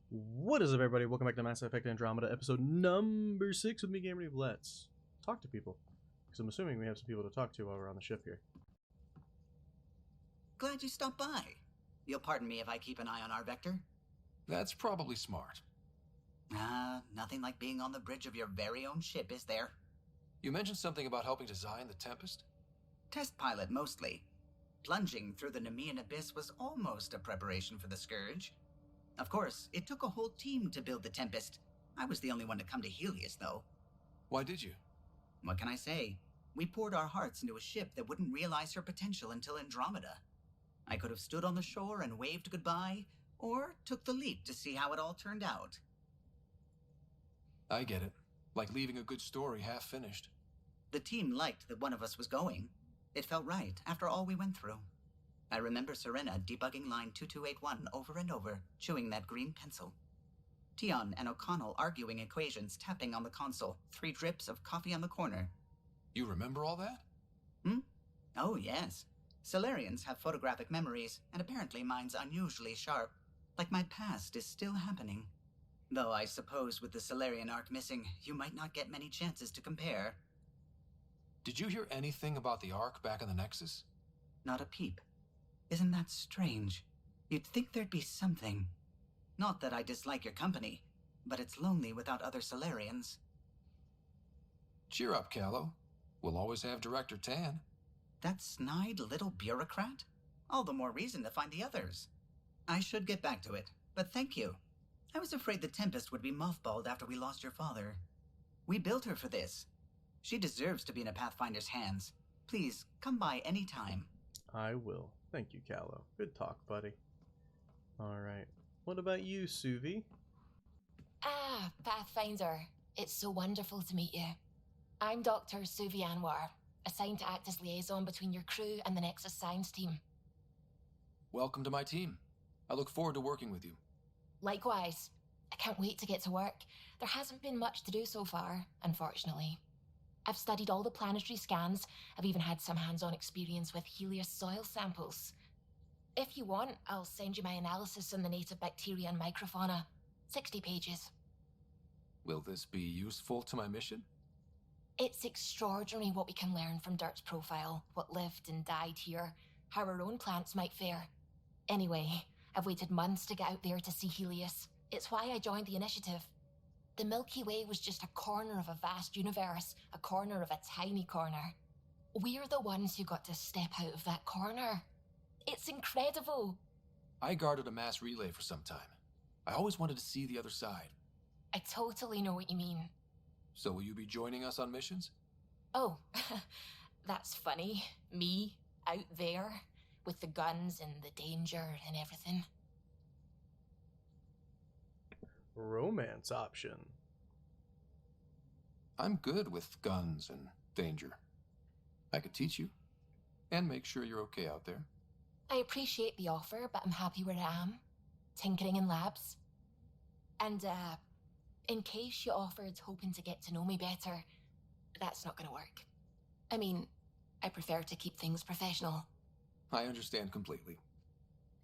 What is up, everybody? Welcome back to Mass Effect Andromeda, episode number 6 with me, GamerKnoob. Let's talk to people, because I'm assuming we have some people to talk to while we're on the ship here. Glad you stopped by. You'll pardon me if I keep an eye on our vector? That's probably smart. Nothing like being on the bridge of your very own ship, is there? You mentioned something about helping design the Tempest? Test pilot, mostly. Plunging through the Nemean abyss was almost a preparation for the Scourge. Of course, it took a whole team to build the Tempest. I was the only one to come to Helios, though. Why did you? What can I say? We poured our hearts into a ship that wouldn't realize her potential until Andromeda. I could have stood on the shore and waved goodbye, or took the leap to see how it all turned out. I get it. Like leaving a good story half-finished. The team liked that one of us was going. It felt right after all we went through. I remember Serena debugging line 2281 over and over, chewing that green pencil. Tion and O'Connell arguing equations, tapping on the console, 3 drips of coffee on the corner. You remember all that? Oh, yes. Solarians have photographic memories, and apparently mine's unusually sharp. Like my past is still happening. Though I suppose with the Solarian arc missing, you might not get many chances to compare. Did you hear anything about the Ark back in the Nexus? Not a peep. Isn't that strange? You'd think there'd be something. Not that I dislike your company, but it's lonely without other Solarians. Cheer up, Callow. We'll always have Director Tan. That snide little bureaucrat? All the more reason to find the others. I should get back to it, but thank you. I was afraid the Tempest would be mothballed after we lost your father. We built her for this. She deserves to be in a Pathfinder's hands. Please, come by any time. I will. Thank you, Callow. Good talk, buddy. Alright. What about you, Suvy? Ah, Pathfinder. It's so wonderful to meet you. I'm Dr. Suvy Anwar, assigned to act as liaison between your crew and the Nexus Science team. Welcome to my team. I look forward to working with you. Likewise. I can't wait to get to work. There hasn't been much to do so far, unfortunately. I've studied all the planetary scans. I've even had some hands-on experience with Helios soil samples. If you want, I'll send you my analysis on the native bacteria and microfauna. 60 pages. Will this be useful to my mission? It's extraordinary what we can learn from Dirt's profile, what lived and died here, how our own plants might fare. Anyway, I've waited months to get out there to see Helios. It's why I joined the initiative. The Milky Way was just a corner of a vast universe, a corner of a tiny corner. We're the ones who got to step out of that corner. It's incredible. I guarded a mass relay for some time. I always wanted to see the other side. I totally know what you mean. So will you be joining us on missions? Oh, that's funny. Me, out there, with the guns and the danger and everything. Romance option. I'm good with guns and danger. I could teach you, and make sure you're okay out there. I appreciate the offer, but I'm happy where I am. Tinkering in labs. And, in case you offered hoping to get to know me better, that's not gonna work. I mean, I prefer to keep things professional. I understand completely.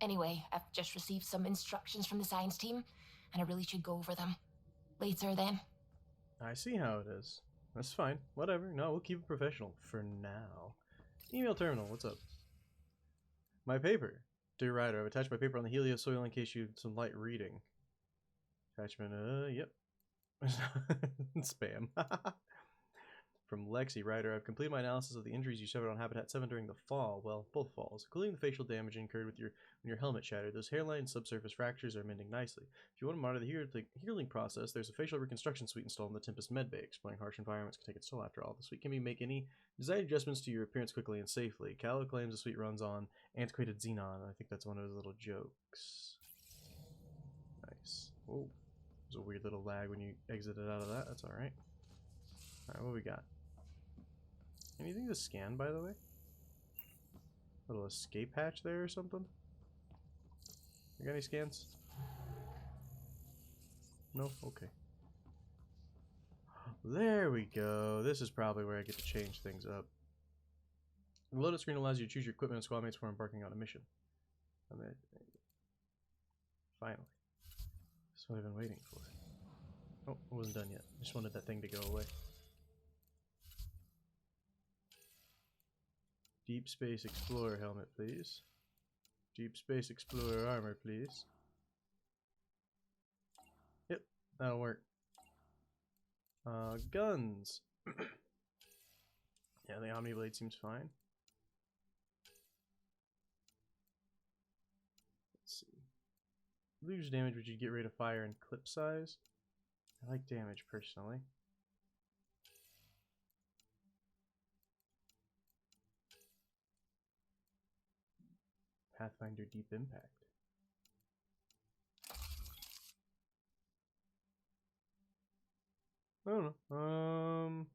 Anyway, I've just received some instructions from the science team, and I really should go over them. Later, then. I see how it is. That's fine. Whatever. No, we'll keep it professional for now. Email terminal, what's up? My paper. Dear writer, I've attached my paper on the Helios soil in case you have some light reading. Attachment, yep. Spam. From Lexi, writer, I've completed my analysis of the injuries you suffered on Habitat 7 during the fall. Well, both falls, including the facial damage incurred when your helmet shattered. Those hairline and subsurface fractures are mending nicely. If you want to monitor the healing process, there's a facial reconstruction suite installed in the Tempest Medbay. Exploring harsh environments can take its toll after all. The suite can make any desired adjustments to your appearance quickly and safely. Callow claims the suite runs on antiquated xenon. I think that's one of his little jokes. Nice. Whoa. There's a weird little lag when you exited out of that. That's alright. Alright, what we got? Anything to scan, by the way? Little escape hatch there or something? You got any scans? No? Okay. There we go. This is probably where I get to change things up. The loadout screen allows you to choose your equipment and squad mates before embarking on a mission. Finally. That's what I've been waiting for. Oh, it wasn't done yet. I just wanted that thing to go away. Deep Space Explorer helmet, please. Deep Space Explorer armor, please. Yep, that'll work. Guns. Yeah, the Omni Blade seems fine. Let's see. Lose damage, would you get rid of fire and clip size? I like damage personally. Pathfinder Deep Impact. I don't know.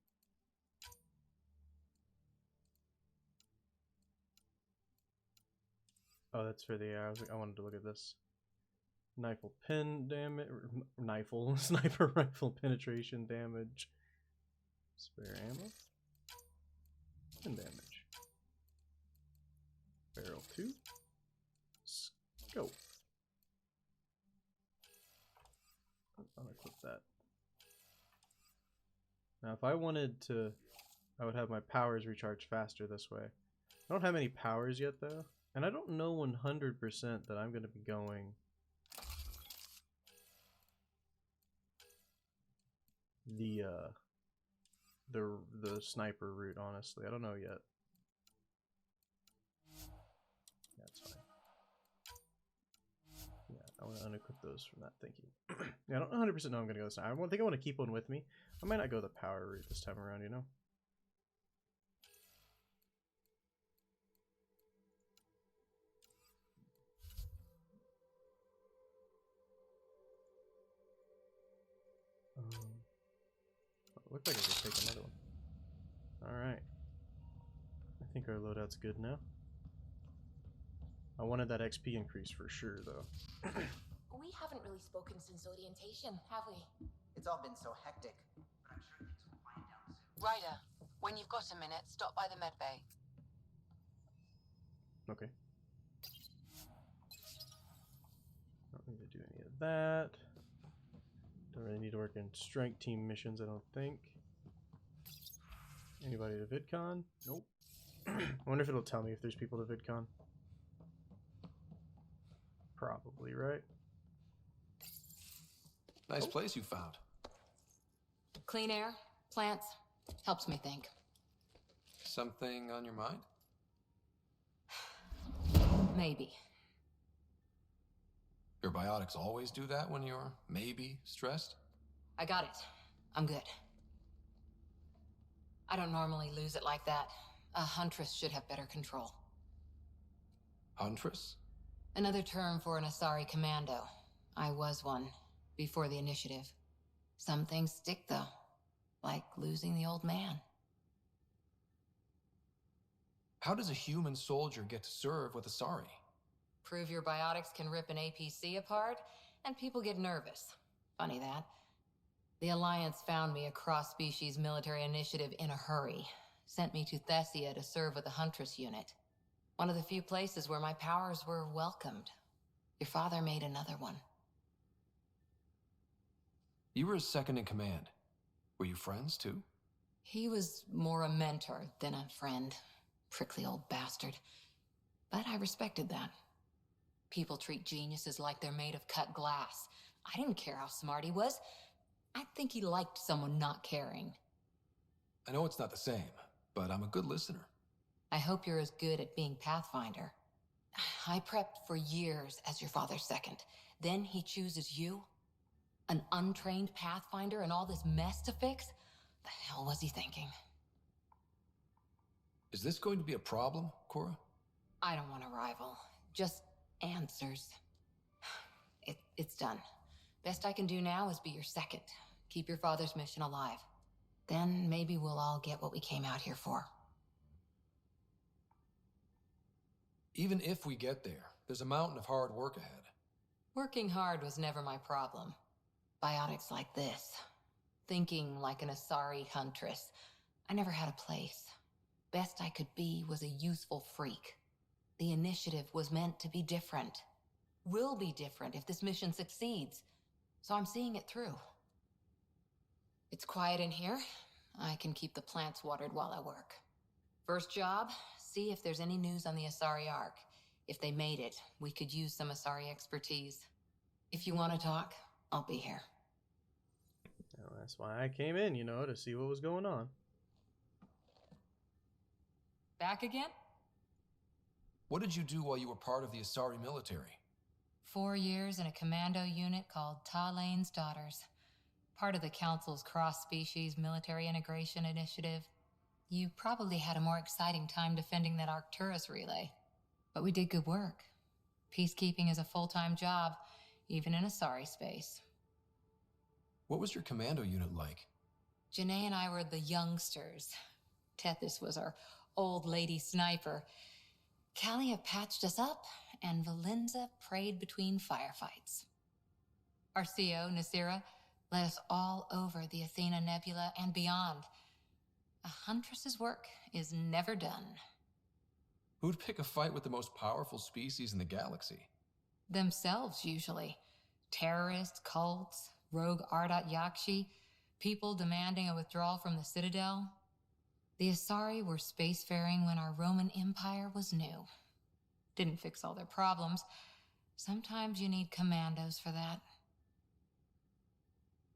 Oh, that's for the air. I wanted to look at this. Rifle pin damage. Sniper rifle penetration damage. Spare ammo. Pin damage. Barrel 2. Scope. I'll equip that. Now, if I wanted to, I would have my powers recharge faster this way. I don't have any powers yet, though. And I don't know 100% that I'm going to be going the sniper route, honestly. I don't know yet. That's fine. Yeah, I want to unequip those from that. Thank you. Yeah, I don't 100% know I'm going to go this time. I think I want to keep one with me. I might not go the power route this time around, you know? Looks like I could take another one. Alright. I think our loadout's good now. I wanted that XP increase for sure, though. We haven't really spoken since orientation, have we? It's all been so hectic, but I'm sure things will quiet down soon. Ryder, when you've got a minute, stop by the med bay. Okay. Don't need to do any of that. Don't really need to work in strike team missions, I don't think. Anybody to VidCon? Nope. I wonder if it'll tell me if there's people to VidCon. Probably, right? Nice place you found. Clean air, plants, helps me think. Something on your mind? Maybe. Your biotics always do that when you're maybe stressed? I got it. I'm good. I don't normally lose it like that. A huntress should have better control. Huntress? Another term for an Asari commando. I was one, before the initiative. Some things stick, though. Like losing the old man. How does a human soldier get to serve with Asari? Prove your biotics can rip an APC apart, and people get nervous. Funny that. The Alliance found me a cross-species military initiative in a hurry. Sent me to Thessia to serve with the Huntress unit. One of the few places where my powers were welcomed. Your father made another one. You were his second in command. Were you friends, too? He was more a mentor than a friend. Prickly old bastard. But I respected that. People treat geniuses like they're made of cut glass. I didn't care how smart he was. I think he liked someone not caring. I know it's not the same, but I'm a good listener. I hope you're as good at being Pathfinder. I prepped for years as your father's second. Then he chooses you? An untrained Pathfinder and all this mess to fix? The hell was he thinking? Is this going to be a problem, Cora? I don't want a rival. Just answers. It's done. Best I can do now is be your second. Keep your father's mission alive. Then maybe we'll all get what we came out here for. Even if we get there, there's a mountain of hard work ahead. Working hard was never my problem. Biotics like this. Thinking like an Asari huntress. I never had a place. Best I could be was a useful freak. The initiative was meant to be different. Will be different if this mission succeeds. So I'm seeing it through. It's quiet in here. I can keep the plants watered while I work. First job, see if there's any news on the Asari Ark. If they made it, we could use some Asari expertise. If you want to talk, I'll be here. Well, that's why I came in, you know, to see what was going on. Back again? What did you do while you were part of the Asari military? 4 years in a commando unit called Talane's Daughters. Part of the Council's cross-species military integration initiative. You probably had a more exciting time defending that Arcturus relay. But we did good work. Peacekeeping is a full-time job, even in Asari space. What was your commando unit like? Janae and I were the youngsters. Tethys was our old lady sniper. Callia patched us up, and Valenza prayed between firefights. Our CO, Nasira, led us all over the Athena Nebula and beyond. A huntress's work is never done. Who'd pick a fight with the most powerful species in the galaxy? Themselves, usually. Terrorists, cults, rogue Ardat Yakshi, people demanding a withdrawal from the Citadel. The Asari were spacefaring when our Roman Empire was new. Didn't fix all their problems. Sometimes you need commandos for that.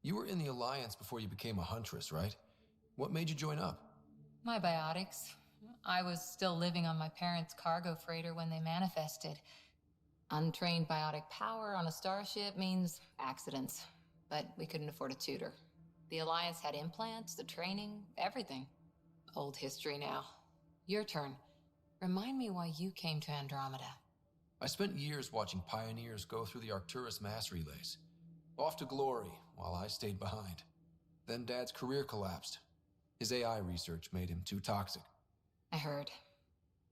You were in the Alliance before you became a huntress, right? What made you join up? My biotics. I was still living on my parents' cargo freighter when they manifested. Untrained biotic power on a starship means accidents, but we couldn't afford a tutor. The Alliance had implants, the training, everything. Old history now. Your turn. Remind me why you came to Andromeda. I spent years watching pioneers go through the Arcturus mass relays. Off to glory, while I stayed behind. Then Dad's career collapsed. His AI research made him too toxic. I heard.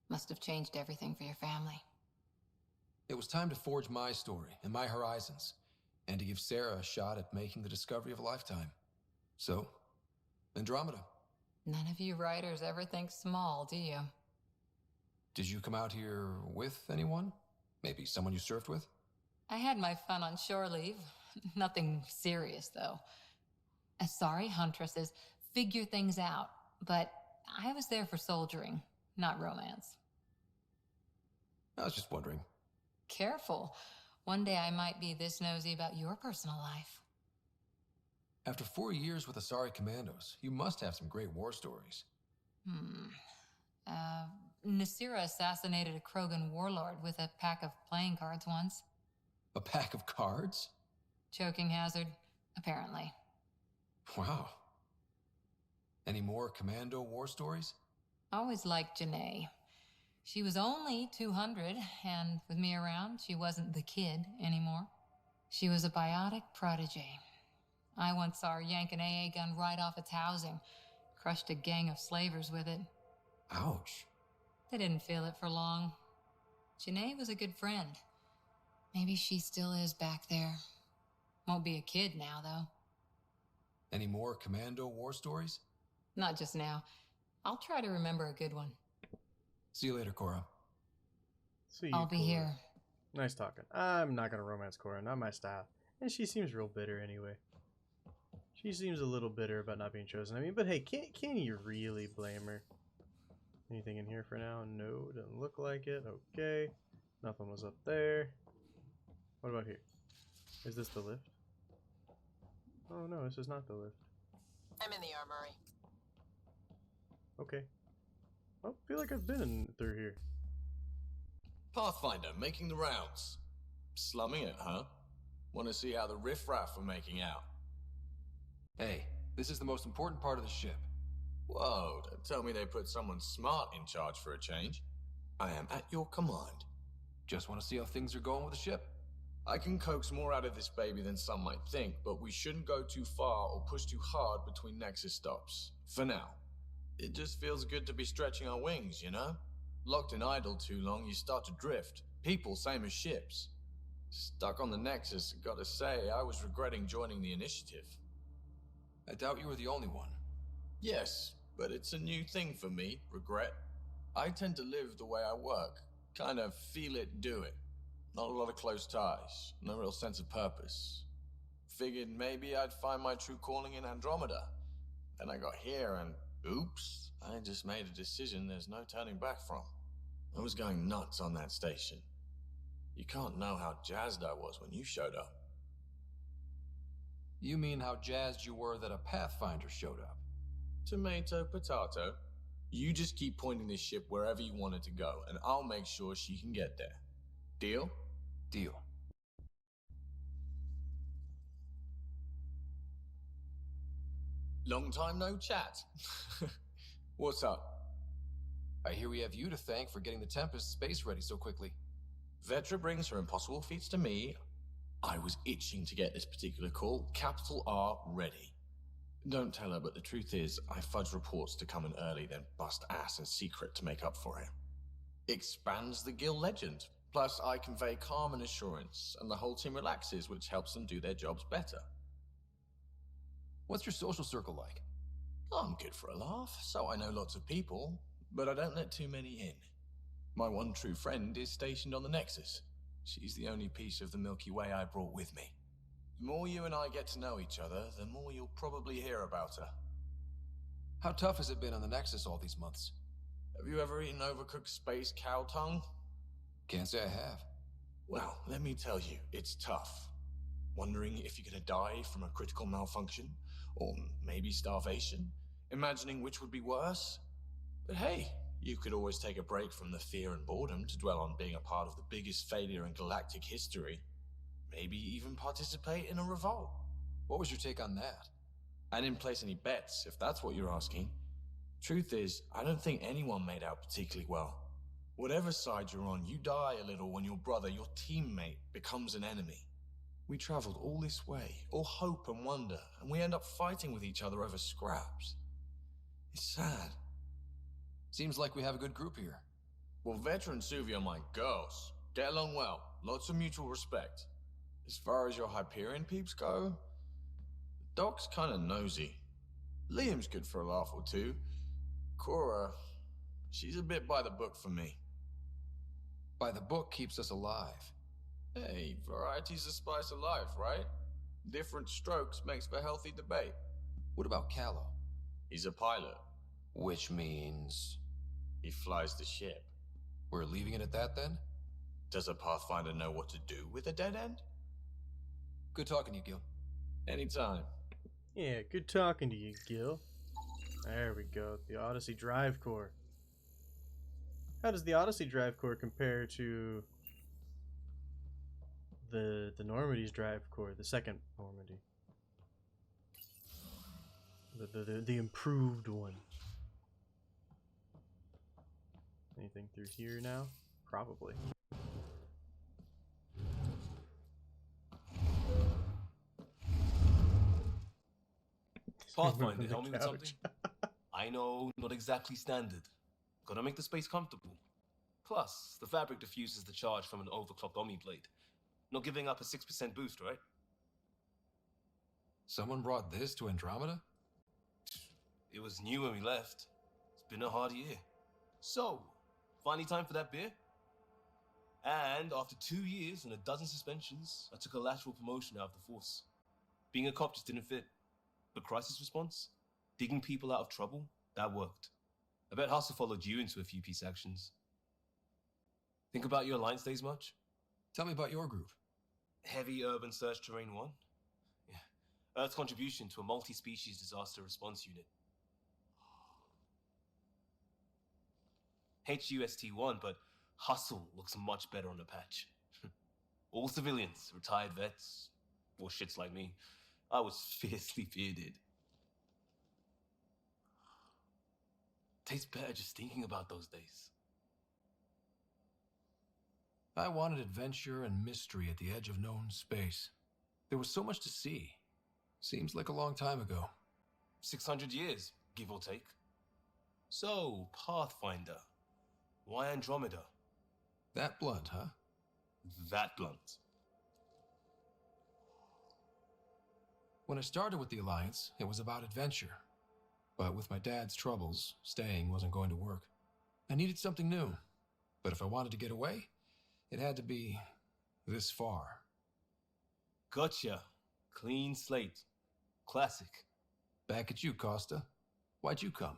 Must have changed everything for your family. It was time to forge my story and my horizons, and to give Sarah a shot at making the discovery of a lifetime. So, Andromeda. None of you writers ever think small, do you? Did you come out here with anyone? Maybe someone you served with? I had my fun on shore leave. Nothing serious, though. Asari huntresses figure things out, but I was there for soldiering, not romance. I was just wondering. Careful. One day I might be this nosy about your personal life. After 4 years with Asari Commandos, you must have some great war stories. Nasira assassinated a Krogan warlord with a pack of playing cards once. A pack of cards? Choking hazard, apparently. Wow. Any more Commando war stories? Always liked Janae. She was only 200, and with me around, she wasn't the kid anymore. She was a biotic protege. I once saw her yank an AA gun right off its housing, crushed a gang of slavers with it. Ouch. They didn't feel it for long. Janae was a good friend. Maybe she still is back there. Won't be a kid now, though. Any more Commando war stories? Not just now. I'll try to remember a good one. See you later, Cora. See you, I'll be Cora. here. Nice talking. I'm not gonna romance Cora, not my style. And she seems real bitter anyway. She seems a little bitter about not being chosen. I mean, but hey, can you really blame her? Anything in here for now? No, doesn't look like it. Okay. Nothing was up there. What about here? Is this the lift? Oh no, this is not the lift. I'm in the armory. Okay. I feel like I've been through here. Pathfinder, making the rounds. Slumming it, huh? Want to see how the riffraff are making out? Hey, this is the most important part of the ship. Whoa, don't tell me they put someone smart in charge for a change. I am at your command. Just want to see how things are going with the ship. I can coax more out of this baby than some might think, but we shouldn't go too far or push too hard between Nexus stops. For now. It just feels good to be stretching our wings, you know? Locked in idle too long, you start to drift. People, same as ships. Stuck on the Nexus, gotta say, I was regretting joining the initiative. I doubt you were the only one. Yes, but it's a new thing for me, regret. I tend to live the way I work, kind of feel it, do it. Not a lot of close ties, no real sense of purpose. Figured maybe I'd find my true calling in Andromeda. Then I got here and, oops, I just made a decision there's no turning back from. I was going nuts on that station. You can't know how jazzed I was when you showed up. You mean how jazzed you were that a Pathfinder showed up? Tomato, potato. You just keep pointing this ship wherever you want it to go, and I'll make sure she can get there. Deal? Deal. Long time no chat. What's up? I hear we have you to thank for getting the Tempest space ready so quickly. Vetra brings her impossible feats to me. I was itching to get this particular call, capital R, ready. Don't tell her, but the truth is, I fudge reports to come in early, then bust ass in secret to make up for it. Expands the guild legend. Plus, I convey calm and assurance, and the whole team relaxes, which helps them do their jobs better. What's your social circle like? I'm good for a laugh, so I know lots of people, but I don't let too many in. My one true friend is stationed on the Nexus. She's the only piece of the Milky Way I brought with me. The more you and I get to know each other, the more you'll probably hear about her. How tough has it been on the Nexus all these months? Have you ever eaten overcooked space cow tongue? Can't say I have. Well, let me tell you, it's tough. Wondering if you're gonna die from a critical malfunction, or maybe starvation, imagining which would be worse. But hey, you could always take a break from the fear and boredom to dwell on being a part of the biggest failure in galactic history. Maybe even participate in a revolt. What was your take on that? I didn't place any bets, if that's what you're asking. Truth is, I don't think anyone made out particularly well. Whatever side you're on, you die a little when your brother, your teammate, becomes an enemy. We traveled all this way, all hope and wonder, and we end up fighting with each other over scraps. It's sad. Seems like we have a good group here. Well, Vetra and Suvy are my girls. Get along well, lots of mutual respect. As far as your Hyperion peeps go, the Doc's kinda nosy. Liam's good for a laugh or two. Cora, she's a bit by the book for me. By the book keeps us alive. Hey, variety's the spice of life, right? Different strokes makes for healthy debate. What about Callow? He's a pilot. Which means... He flies the ship. We're leaving it at that then? Does a Pathfinder know what to do with a dead end? Good talking to you, Gil. Anytime. Yeah, good talking to you, Gil. There we go, the Odyssey Drive Core. How does the Odyssey Drive Core compare to the Normandy's Drive Core, the second Normandy? The improved one. Anything through here now? Probably. Pathfinder, help me with something? I know, not exactly standard. Gotta make the space comfortable. Plus, the fabric diffuses the charge from an overclocked Omni blade. Not giving up a 6% boost, right? Someone brought this to Andromeda? It was new when we left. It's been a hard year. So, finally time for that beer? And after 2 years and a dozen suspensions, I took a lateral promotion out of the force. Being a cop just didn't fit. But crisis response? Digging people out of trouble? That worked. I bet Hustle followed you into a few peace actions. Think about your Alliance days much? Tell me about your group. Heavy Urban Search Terrain 1? Yeah. Earth's contribution to a multi-species disaster response unit. HUST-1, but Hustle looks much better on the patch. All civilians, retired vets, or shits like me. I was fiercely bearded. Tastes better just thinking about those days. I wanted adventure and mystery at the edge of known space. There was so much to see. Seems like a long time ago. 600 years, give or take. So, Pathfinder. Why Andromeda? That blunt, huh? That blunt. When I started with the Alliance, it was about adventure. But with my dad's troubles, staying wasn't going to work. I needed something new. But if I wanted to get away, it had to be this far. Gotcha. Clean slate. Classic. Back at you, Costa. Why'd you come?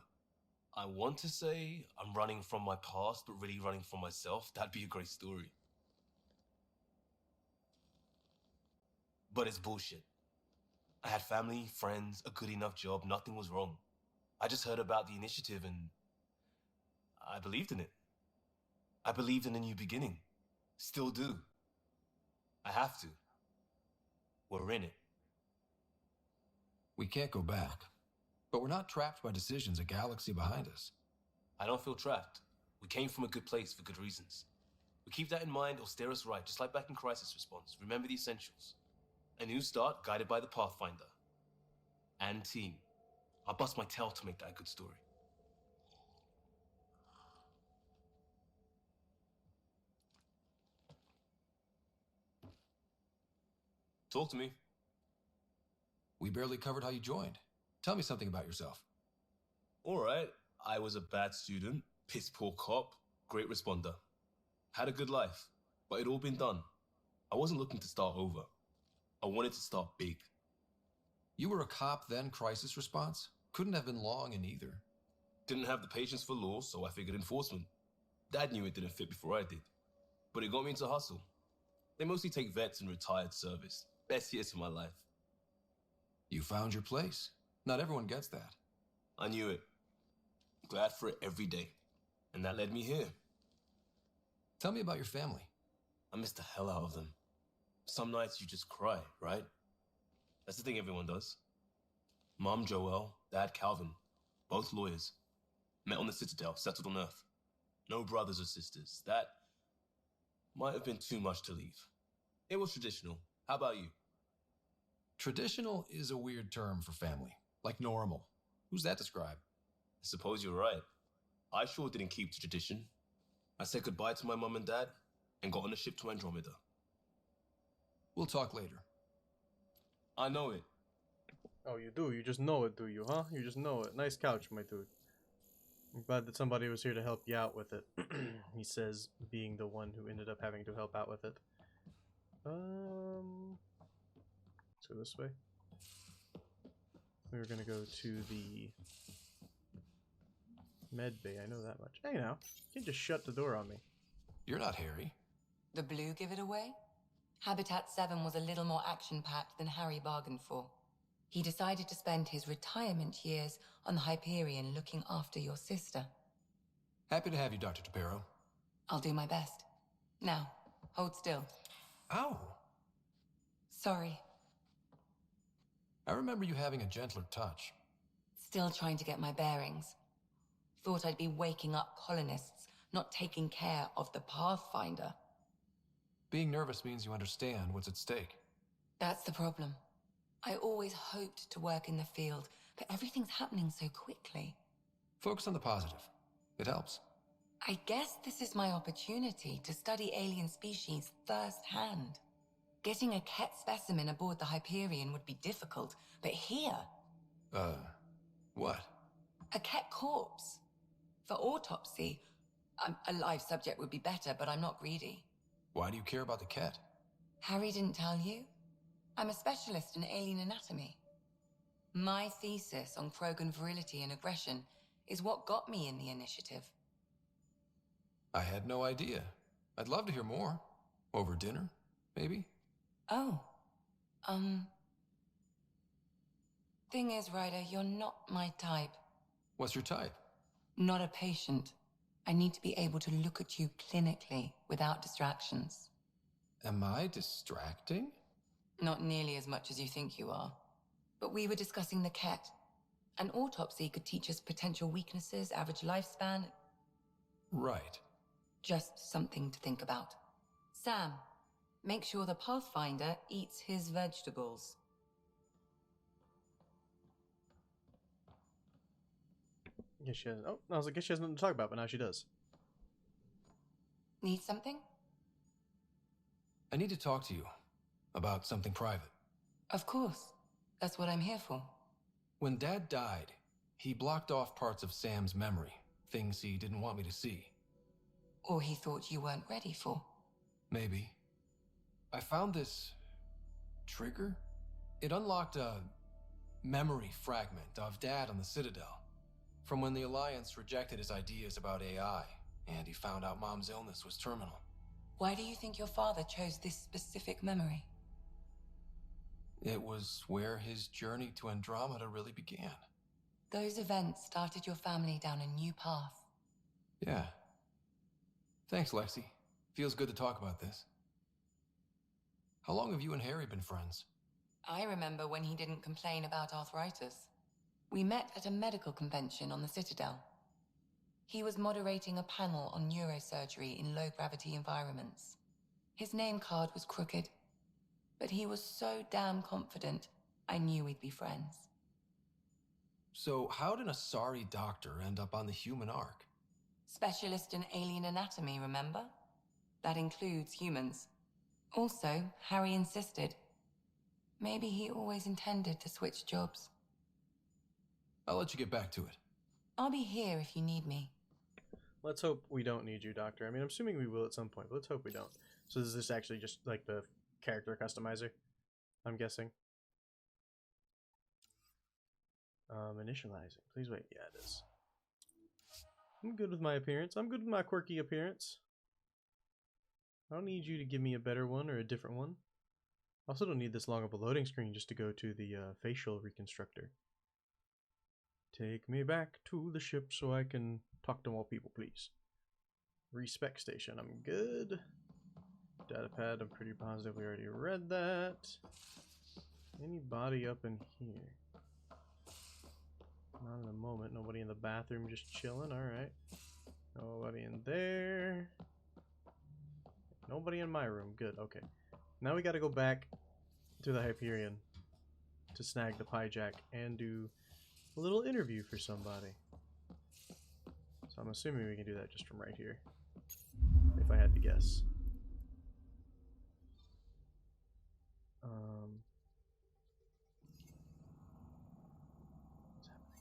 I want to say I'm running from my past, but really running from myself. That'd be a great story. But it's bullshit. I had family, friends, a good enough job, nothing was wrong. I just heard about the initiative and I believed in it. I believed in a new beginning. Still do. I have to. We're in it. We can't go back. But we're not trapped by decisions a galaxy behind us. I don't feel trapped. We came from a good place for good reasons. We keep that in mind or steer us right, just like back in Crisis Response. Remember the essentials. A new start guided by the Pathfinder. And team. I'll bust my tail to make that a good story. Talk to me. We barely covered how you joined. Tell me something about yourself. All right. I was a bad student, piss poor cop, great responder. Had a good life, but it'd all been done. I wasn't looking to start over. I wanted to start big. You were a cop, then crisis response? Couldn't have been long in either. Didn't have the patience for law, so I figured enforcement. Dad knew it didn't fit before I did. But it got me into hustle. They mostly take vets and retired service. Best years of my life. You found your place. Not everyone gets that. I knew it. Glad for it every day. And that led me here. Tell me about your family. I miss the hell out of them. Some nights you just cry, right? That's the thing everyone does. Mom Joelle, Dad Calvin, both lawyers. Met on the Citadel, settled on Earth. No brothers or sisters. That might have been too much to leave. It was traditional. How about you? Traditional is a weird term for family. Like normal. Who's that describe? I suppose you're right. I sure didn't keep to tradition. I said goodbye to my mom and dad and got on a ship to Andromeda. We'll talk later. I know it. Oh, you do? You just know it, do you, huh? You just know it. Nice couch, my dude. I'm glad that somebody was here to help you out with it. He says, being the one who ended up having to help out with it. So this way. We were gonna go to the med bay, I know that much. Hey now, you can just shut the door on me. You're not Harry. The blue give it away? Habitat 7 was a little more action-packed than Harry bargained for. He decided to spend his retirement years on the Hyperion looking after your sister. Happy to have you, Dr. Tapero. I'll do my best. Now, hold still. Ow! Sorry. I remember you having a gentler touch. Still trying to get my bearings. Thought I'd be waking up colonists, not taking care of the Pathfinder. Being nervous means you understand what's at stake. That's the problem. I always hoped to work in the field, but everything's happening so quickly. Focus on the positive. It helps. I guess this is my opportunity to study alien species firsthand. Getting a Ket specimen aboard the Hyperion would be difficult, but here... What? A Ket corpse. For autopsy, a live subject would be better, but I'm not greedy. Why do you care about the cat? Harry didn't tell you? I'm a specialist in alien anatomy. My thesis on Krogan virility and aggression is what got me in the initiative. I had no idea. I'd love to hear more. Over dinner, maybe? Oh. Thing is, Ryder, you're not my type. What's your type? Not a patient. I need to be able to look at you clinically without distractions. Am I distracting? Not nearly as much as you think you are. But we were discussing the Ket. An autopsy could teach us potential weaknesses, average lifespan. Right. Just something to think about. Sam, make sure the Pathfinder eats his vegetables. I guess she has. Oh, I was like, I guess she has nothing to talk about, but now she does. Need something? I need to talk to you about something private. Of course. That's what I'm here for. When Dad died, He blocked off parts of Sam's memory, things he didn't want me to see. Or he thought you weren't ready for. Maybe. I found this trigger. It unlocked a memory fragment of Dad on the Citadel, from when the Alliance rejected his ideas about AI, and he found out Mom's illness was terminal. Why do you think your father chose this specific memory? It was where his journey to Andromeda really began. Those events started your family down a new path. Yeah. Thanks, Lexi. Feels good to talk about this. How long have you and Harry been friends? I remember when he didn't complain about arthritis. We met at a medical convention on the Citadel. He was moderating a panel on neurosurgery in low-gravity environments. His name card was crooked, but he was so damn confident, I knew we'd be friends. So how did a sorry doctor end up on the human Ark? Specialist in alien anatomy, remember? That includes humans. Also, Harry insisted. Maybe he always intended to switch jobs. I'll let you get back to it. I'll be here if you need me. Let's hope we don't need you, Doctor. I mean, I'm assuming we will at some point, but let's hope we don't. So is this actually just like the character customizer? I'm guessing. Initializing. Please wait. Yeah, it is. I'm good with my appearance. I'm good with my quirky appearance. I don't need you to give me a better one or a different one. I also don't need this long of a loading screen just to go to the facial reconstructor. Take me back to the ship so I can talk to more people, please. Respec station, I'm good. Datapad, I'm pretty positive we already read that. Anybody up in here? Not in the moment. Nobody in the bathroom, just chilling. Alright. Nobody in there. Nobody in my room. Good, okay. Now we gotta go back to the Hyperion to snag the Pyjack and do a little interview for somebody. So I'm assuming we can do that just from right here, if I had to guess. What's happening?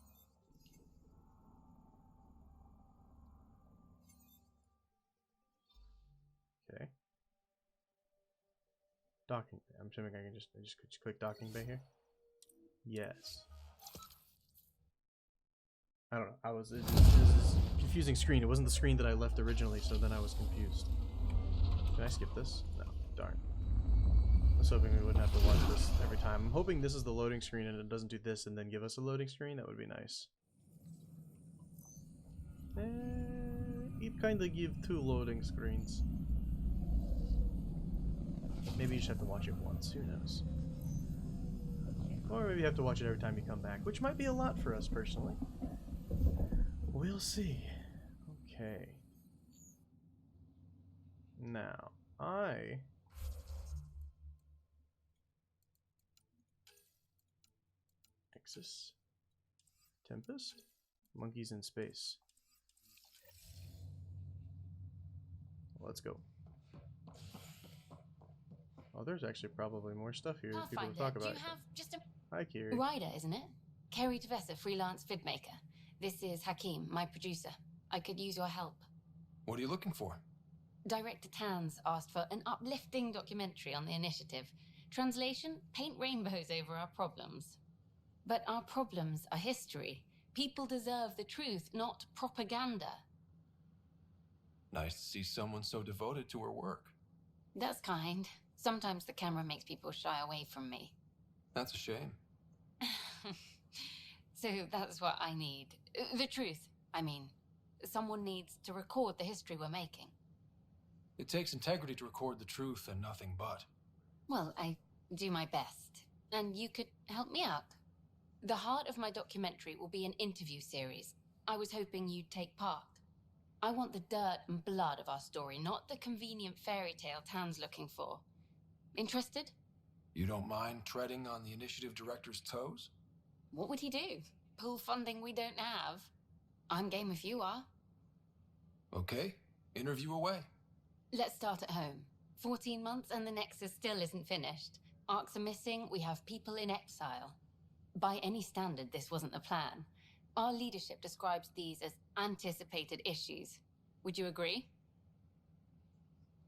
Okay. Docking bay. I'm assuming I can just click docking bay here. Yes. I don't know. This is a confusing screen. It wasn't the screen that I left originally, so then I was confused. Can I skip this? No. Darn. I was hoping we wouldn't have to watch this every time. I'm hoping this is the loading screen and it doesn't do this and then give us a loading screen. That would be nice. It kind of give two loading screens. Maybe you just have to watch it once. Who knows? Or maybe you have to watch it every time you come back, which might be a lot for us personally. We'll see. Okay. Now, Nexus. Tempest? Monkeys in space. Let's go. Oh, there's actually probably more stuff here that people will talk about. Do you have just a Hi, Kiri. Ryder, isn't it? Kerry Tavessa, freelance vidmaker. This is Hakeem, my producer. I could use your help. What are you looking for? Director Tans asked for an uplifting documentary on the initiative. Translation, paint rainbows over our problems. But our problems are history. People deserve the truth, not propaganda. Nice to see someone so devoted to her work. That's kind. Sometimes the camera makes people shy away from me. That's a shame. So that's what I need. The truth, I mean. Someone needs to record the history we're making. It takes integrity to record the truth and nothing but. Well, I do my best. And you could help me out. The heart of my documentary will be an interview series. I was hoping you'd take part. I want the dirt and blood of our story, not the convenient fairy tale Tan's looking for. Interested? You don't mind treading on the initiative director's toes? What would he do? Pull funding we don't have? I'm game if you are. Okay, interview away. Let's start at home. 14 months and the Nexus still isn't finished. Arcs are missing, we have people in exile. By any standard, this wasn't the plan. Our leadership describes these as anticipated issues. Would you agree?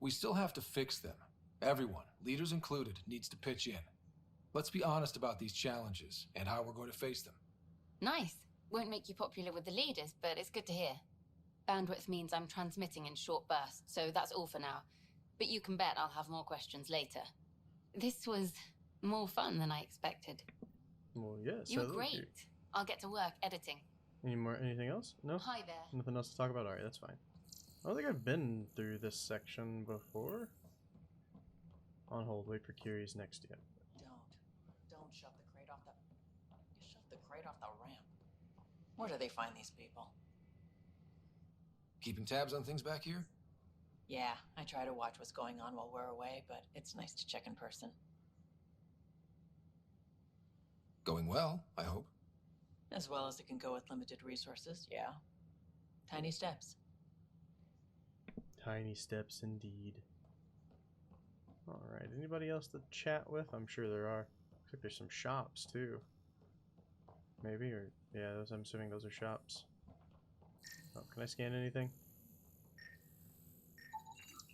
We still have to fix them. Everyone, leaders included, needs to pitch in. Let's be honest about these challenges and how we're going to face them. Nice. Won't make you popular with the leaders, but it's good to hear. Bandwidth means I'm transmitting in short bursts, so that's all for now. But you can bet I'll have more questions later. This was more fun than I expected. Well, yes. You were great. I'll get to work editing. Anything else? No? Hi there. Nothing else to talk about? Alright, that's fine. I don't think I've been through this section before. On hold, wait for Kiri's next yet. Don't shove the crate off the... You shoved the crate off the ramp. Where do they find these people? Keeping tabs on things back here? Yeah, I try to watch what's going on while we're away, but it's nice to check in person. Going well, I hope. As well as it can go with limited resources, yeah. Tiny steps. Tiny steps indeed. Alright, anybody else to chat with? I'm sure there are. Looks like there's some shops too. Maybe, or yeah, I'm assuming those are shops. Oh, can I scan anything?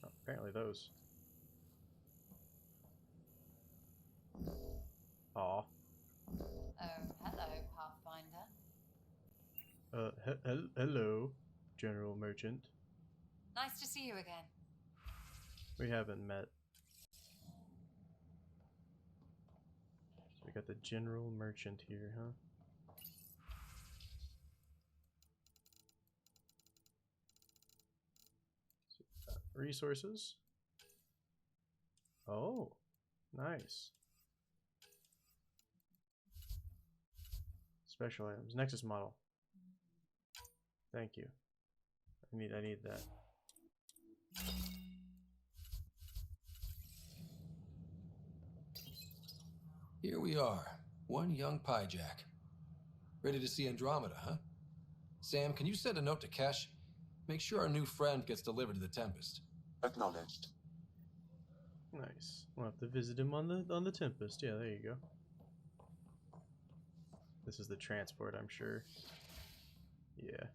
Oh, apparently those. Aw. Oh, hello, Pathfinder. Hello, General Merchant. Nice to see you again. We haven't met. So we got the General Merchant here, huh? Resources. Oh, nice. Special items. Nexus model. Thank you. I need that. Here we are, one young Pyjack. Ready to see Andromeda, huh? Sam, can you send a note to Kesh? Make sure our new friend gets delivered to the Tempest. Acknowledged. Nice. We'll have to visit him on the Tempest. Yeah, there you go. This is the transport, I'm sure. Yeah.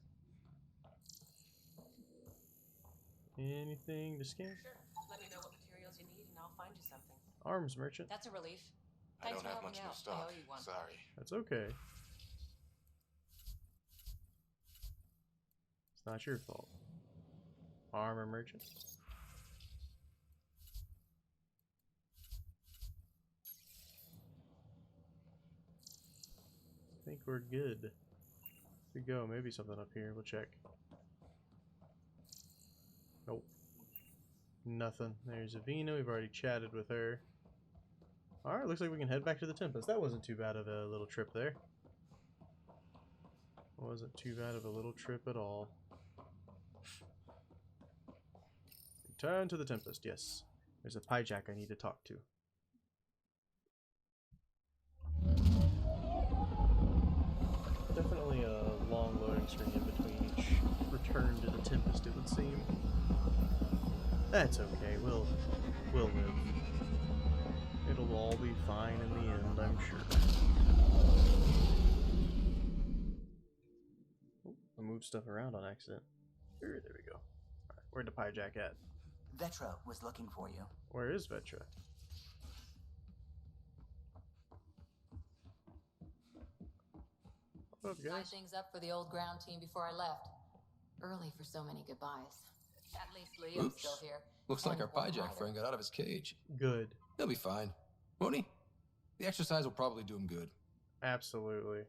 Anything to scan? Sure. Let me know what materials you need and I'll find you something. Arms merchant. That's a relief. I Thanks don't for have helping much out. new stock. I owe you one. Sorry. That's okay. It's not your fault. Armor merchant. I think we're good. We go. Maybe something up here. We'll check. Nope. Nothing. There's Avina. We've already chatted with her. Alright, looks like we can head back to the Tempest. That wasn't too bad of a little trip there. Wasn't too bad of a little trip at all. Return to the Tempest, yes. There's a Pyjack I need to talk to. Definitely a long loading screen in between each return to the Tempest, it would seem. That's okay, we'll live. It'll all be fine in the end, I'm sure. Oh, I moved stuff around on accident. There we go. Alright, where'd the Pyjack at? Vetra was looking for you. Where is Vetra? What up, Tied guys? things up for the old ground team before I left. Early for so many goodbyes. At least Liam's Oops. still here. Looks like And our one Pyjack rider. friend got out of his cage. Good. He'll be fine. Won't he? The exercise will probably do him good. Absolutely.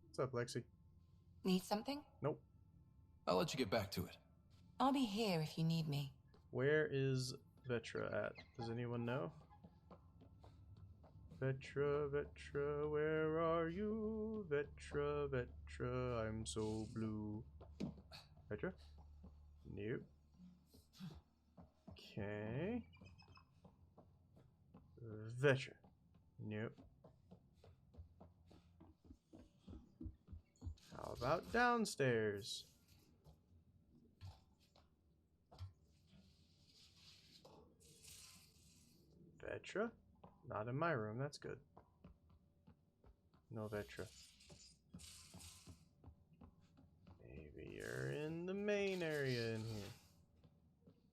What's up, Lexi? Need something? Nope. I'll let you get back to it. I'll be here if you need me. Where is Vetra at? Does anyone know? Vetra, Vetra, where are you? Vetra, Vetra, I'm so blue. Vetra? Nope. Okay. Vetra. Nope. How about downstairs? Vetra? Not in my room, that's good. No Vetra. Maybe you're in the main area in here.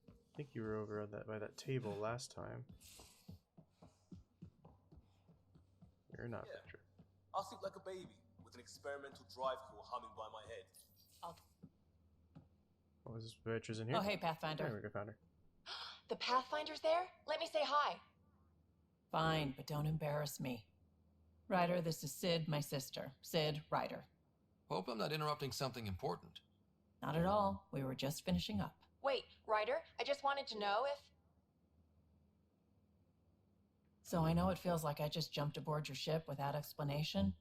I think you were over on that by that table last time. You're not Vetra. I'll sleep like a baby with an experimental drive core humming by my head. What was this? Vetra's in here? Oh, hey, Pathfinder. There we go, found her. The Pathfinder's there? Let me say hi. Fine, but don't embarrass me. Ryder, this is Sid, my sister. Sid, Ryder. Hope I'm not interrupting something important. Not at all. We were just finishing up. Wait, Ryder, I just wanted to know if... So I know it feels like I just jumped aboard your ship without explanation.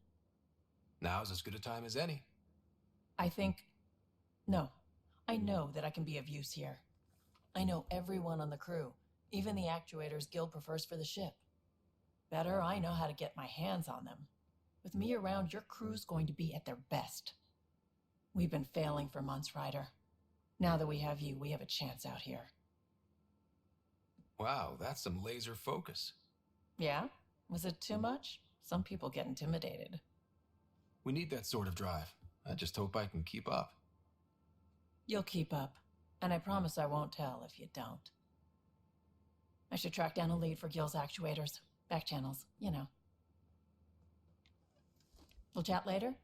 Now's as good a time as any. I think... No. I know that I can be of use here. I know everyone on the crew, even the actuators Guild prefers for the ship. Better, I know how to get my hands on them. With me around, your crew's going to be at their best. We've been failing for months, Ryder. Now that we have you, we have a chance out here. Wow, that's some laser focus. Yeah? Was it too much? Some people get intimidated. We need that sort of drive. I just hope I can keep up. You'll keep up, and I promise I won't tell if you don't. I should track down a lead for Gil's actuators. Back channels, you know. We'll chat later?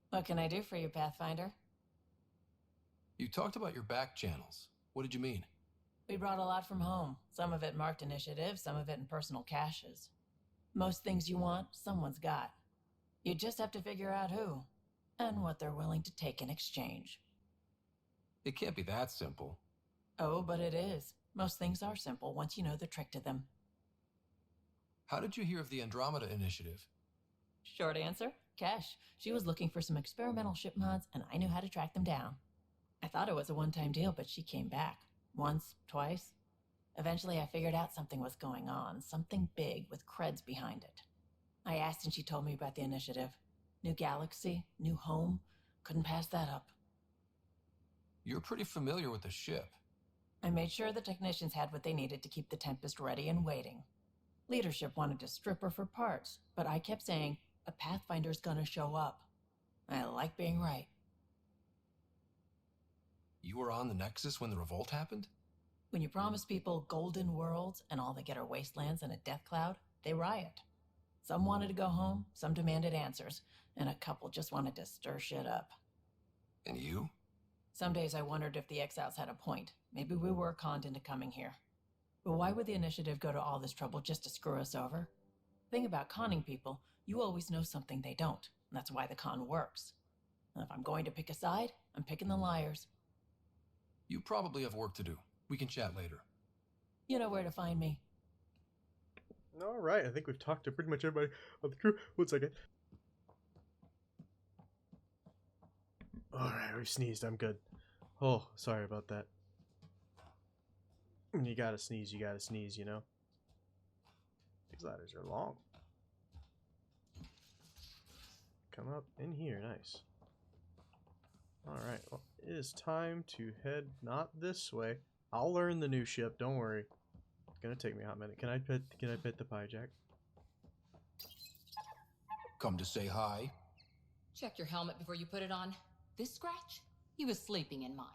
What can I do for you, Pathfinder? You talked about your back channels. What did you mean? We brought a lot from home. Some of it marked initiative, some of it in personal caches. Most things you want, someone's got. You just have to figure out who, and what they're willing to take in exchange. It can't be that simple. Oh, but it is. Most things are simple once you know the trick to them. How did you hear of the Andromeda initiative? Short answer, Kesh. She was looking for some experimental ship mods, and I knew how to track them down. I thought it was a one-time deal, but she came back. Once, twice. Eventually, I figured out something was going on, something big with creds behind it. I asked and she told me about the initiative. New galaxy, new home. Couldn't pass that up. You're pretty familiar with the ship. I made sure the technicians had what they needed to keep the Tempest ready and waiting. Leadership wanted to strip her for parts, but I kept saying, a Pathfinder's gonna show up. I like being right. You were on the Nexus when the revolt happened? When you promise people golden worlds and all they get are wastelands and a death cloud, they riot. Some wanted to go home, some demanded answers, and a couple just wanted to stir shit up. And you? Some days I wondered if the exiles had a point. Maybe we were conned into coming here. But why would the initiative go to all this trouble just to screw us over? Thing about conning people, you always know something they don't, and that's why the con works. And if I'm going to pick a side, I'm picking the liars. You probably have work to do. We can chat later. You know where to find me. Alright, I think we've talked to pretty much everybody on the crew. 1 second. Alright, we've sneezed. I'm good. Oh, sorry about that. When you gotta sneeze, you know? These ladders are long. Come up in here, nice. Alright, well, it is time to head not this way. I'll learn the new ship, don't worry. It's gonna take me a hot minute. Can I pet the pie jack? Come to say hi. Check your helmet before you put it on. This scratch? He was sleeping in mine.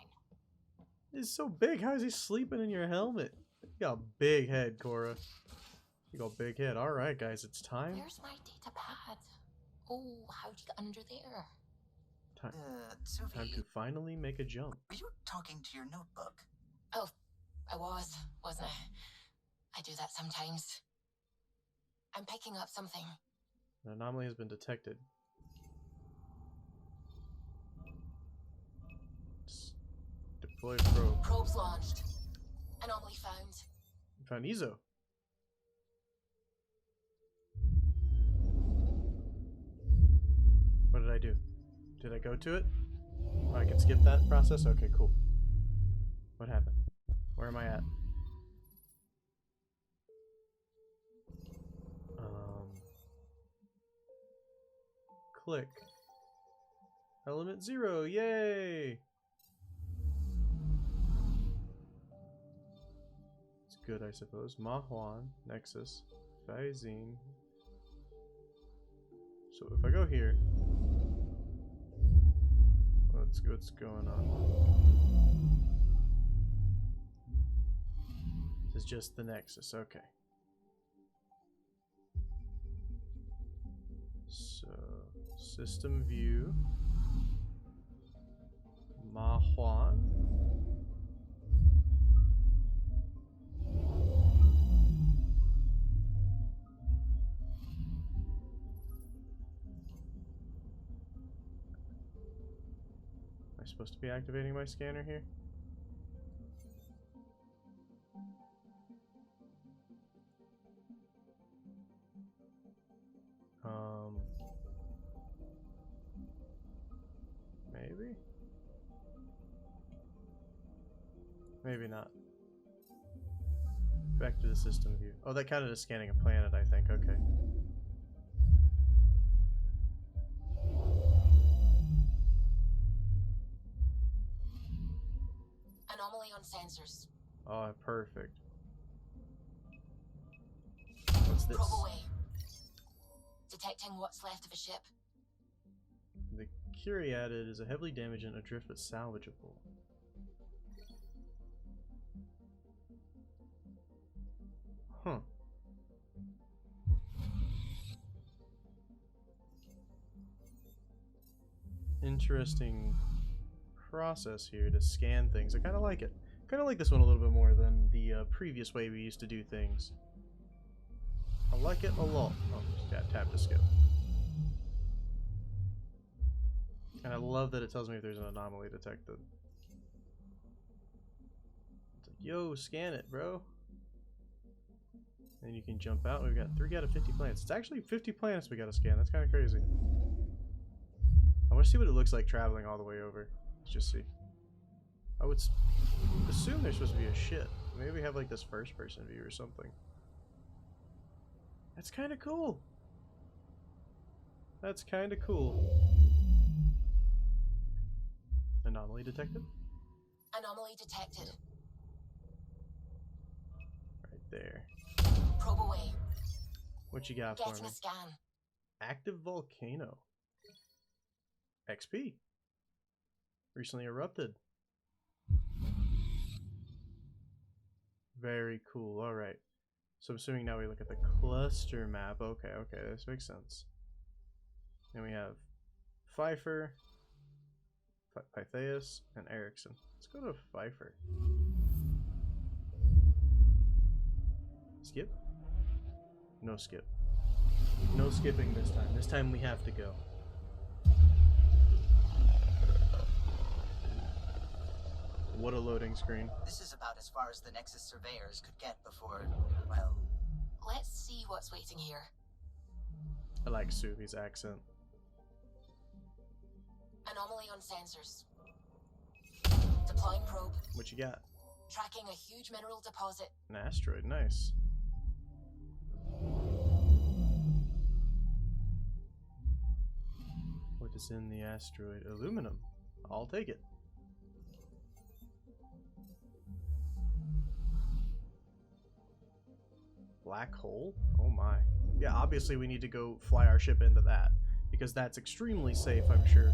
It's so big, how is he sleeping in your helmet? You got a big head, Cora. You got a big head. Alright guys, it's time. Where's my data pad? Oh, how'd you get under there? Suvy, Time to finally make a jump. were you talking to your notebook? Oh, I wasn't I? I do that sometimes. I'm picking up something. An anomaly has been detected. Deploy probe. Probes launched. Anomaly found. You found Izo. What did I do? Did I go to it? Oh, I can skip that process? Okay, cool. What happened? Where am I at? Click. Element 0, yay! good, I suppose. Mahuan, Nexus, Faizine. So if I go here, let's go. What's going on? This is just the Nexus. Okay. So system view. Mahuan. Am I supposed to be activating my scanner here? Maybe? Maybe not. Back to the system view. Oh, that counted as scanning a planet, I think. Okay. Anomaly on sensors. Oh, perfect. What's this? Probe away. Detecting what's left of a ship. The Curiated is a heavily damaged and adrift but salvageable. Huh. Interesting process here to scan things. I kind of like it. Kind of like this one a little bit more than the previous way we used to do things. I like it a lot. Oh, just got tap to skip. And I love that it tells me if there's an anomaly detected. It's like, yo, scan it, bro. And you can jump out. We've got 3 out of 50 planets. It's actually 50 planets we gotta scan. That's kind of crazy. I want to see what it looks like traveling all the way over. Let's just see. I would assume there's supposed to be a ship. Maybe we have like this first person view or something. That's kind of cool. That's kind of cool. Anomaly detected? Anomaly detected. Right there. Probe away. What you got for Getting me? a scan. Active volcano. XP. Recently erupted. Very cool. Alright. So I'm assuming now we look at the cluster map. Okay, okay, this makes sense. And we have Pfeiffer, Pythaeus, and Erickson. Let's go to Pfeiffer. Skip? No skip. No skipping this time. This time we have to go. What a loading screen. This is about as far as the Nexus surveyors could get before, well... Let's see what's waiting here. I like Suvy's accent. Anomaly on sensors. Deploying probe. What you got? Tracking a huge mineral deposit. An asteroid, nice. What is in the asteroid? Aluminum. I'll take it. Black hole? Oh my. Yeah, obviously we need to go fly our ship into that, because that's extremely safe, I'm sure.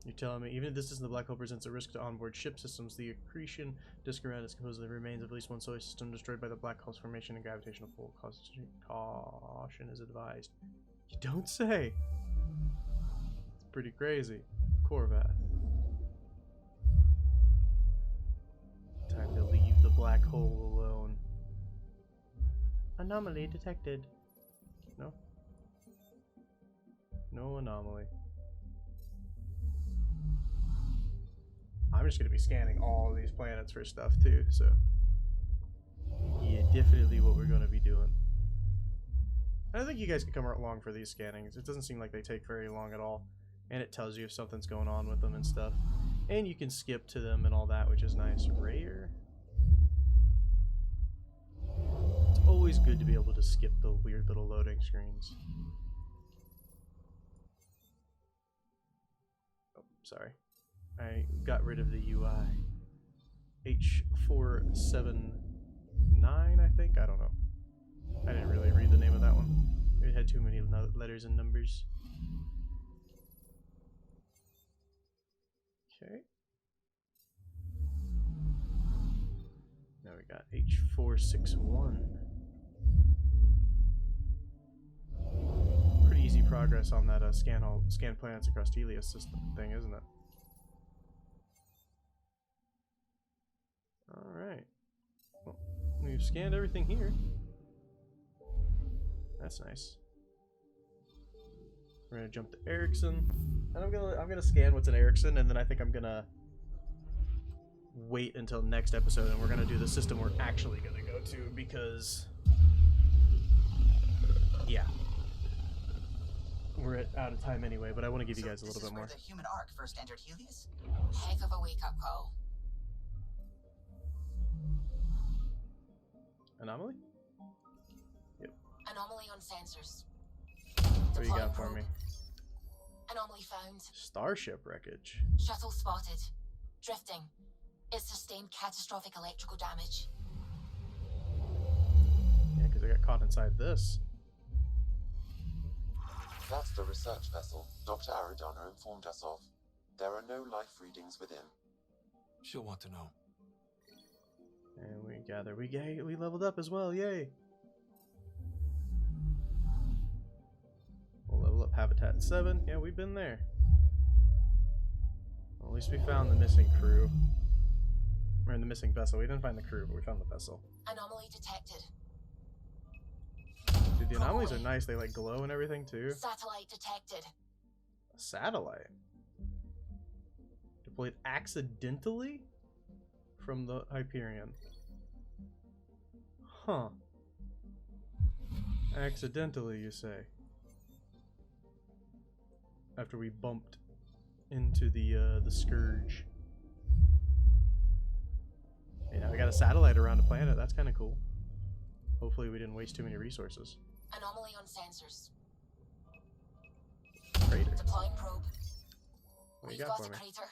You're telling me, even if this isn't the black hole presents a risk to onboard ship systems, the accretion disk around is composed of the remains of at least one solar system destroyed by the black hole's formation and gravitational pull. Caution is advised. You don't say! It's pretty crazy. Corvath. Time to leave the black hole alone. Anomaly detected. No? No anomaly. I'm just going to be scanning all of these planets for stuff too, so yeah, definitely what we're going to be doing. And I think you guys can come along for these scannings. It doesn't seem like they take very long at all, and it tells you if something's going on with them and stuff. And you can skip to them and all that, which is nice. Rare. It's always good to be able to skip the weird little loading screens. Oh, sorry. I got rid of the UI. H479, I think? I don't know. I didn't really read the name of that one. It had too many letters and numbers. Okay. Now we got H461. Pretty easy progress on that scan planets across Helios system thing, isn't it? Alright. Well, we've scanned everything here. That's nice. We're gonna jump to Erickson. And I'm gonna scan what's in Erickson, and then I think I'm gonna wait until next episode and we're gonna do the system we're actually gonna go to, because yeah. We're out of time anyway, but I want to give you guys a little bit more. This is where the human ark first entered Helios? Heck of a wake-up call. Anomaly? Yep. Anomaly on sensors. What do you got for me? Anomaly found. Starship wreckage. Shuttle spotted. Drifting. It sustained catastrophic electrical damage. Yeah, because I got caught inside this. That's the research vessel Dr. Aridana informed us of. There are no life readings within. She'll want to know. And we gather. We leveled up as well. Yay! We'll level up Habitat 7. Yeah, we've been there. Well, at least we found the missing crew. We're in the missing vessel. We didn't find the crew, but we found the vessel. Anomaly detected. Dude, the anomalies are nice. They like glow and everything too. Satellite detected. A satellite? Deployed accidentally from the Hyperion. Huh. Accidentally, you say? After we bumped into the Scourge. Yeah, we got a satellite around a planet. That's kind of cool. Hopefully we didn't waste too many resources. Anomaly on sensors. Crater. Deploying probe. What you We've got got for a me? crater.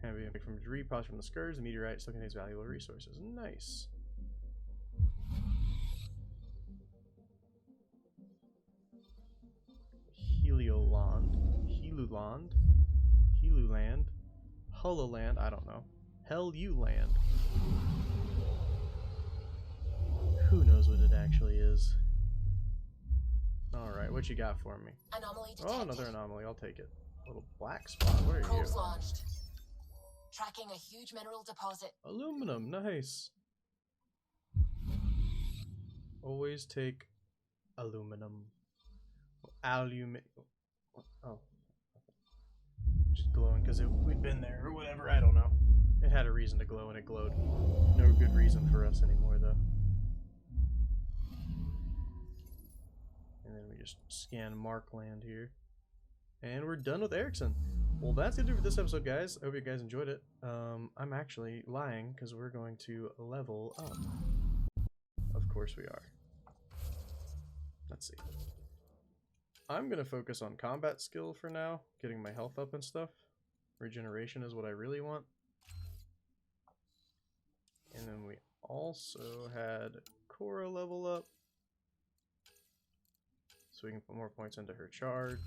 Heavy from debris, pods from the Scourge. The meteorite still contains valuable resources. Nice. Helioland. Heluland. Hololand. I don't know. Helluland. Who knows what it actually is? Alright, what you got for me? Anomaly detected. Oh, another anomaly. I'll take it. A little black spot. What are you? Probes launched. Tracking a huge mineral deposit. Aluminum. Nice. Always take aluminum. Oh. Just glowing because we'd been there or whatever. I don't know. It had a reason to glow and it glowed. No good reason for us anymore though. And then we just scan Markland here. And we're done with Erickson. Well, that's going to do it for this episode, guys. I hope you guys enjoyed it. I'm actually lying because we're going to level up. Of course we are. Let's see. I'm going to focus on combat skill for now. Getting my health up and stuff. Regeneration is what I really want. And then we also had Cora level up. So we can put more points into her charge.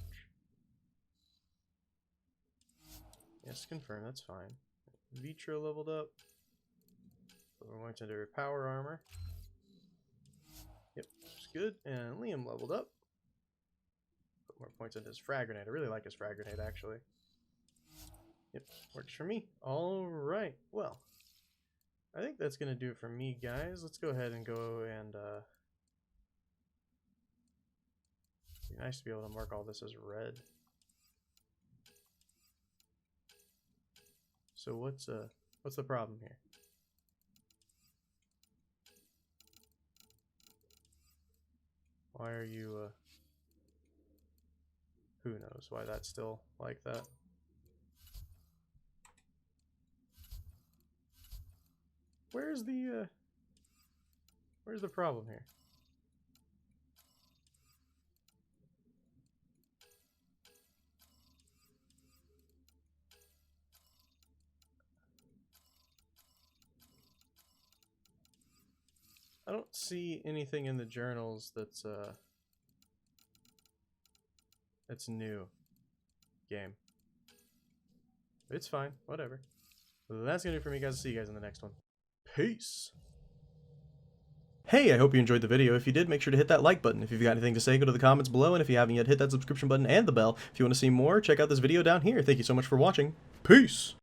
Yes, confirm, that's fine. Vitra leveled up. Put more points into her power armor. Yep, it's good. And Liam leveled up. Put more points into his frag grenade. I really like his frag grenade, actually. Yep, works for me. Alright, well. I think that's going to do it for me, guys. Let's go ahead and go and, it'd be nice to be able to mark all this as red. So what's the problem here? Why are you, who knows why that's still like that? Where's the problem here? I don't see anything in the journals that's new. Game. It's fine. Whatever. That's gonna do it for me, guys. I'll see you guys in the next one. Peace. Hey, I hope you enjoyed the video. If you did, make sure to hit that like button. If you've got anything to say, go to the comments below. And if you haven't yet, hit that subscription button and the bell. If you want to see more, check out this video down here. Thank you so much for watching. Peace.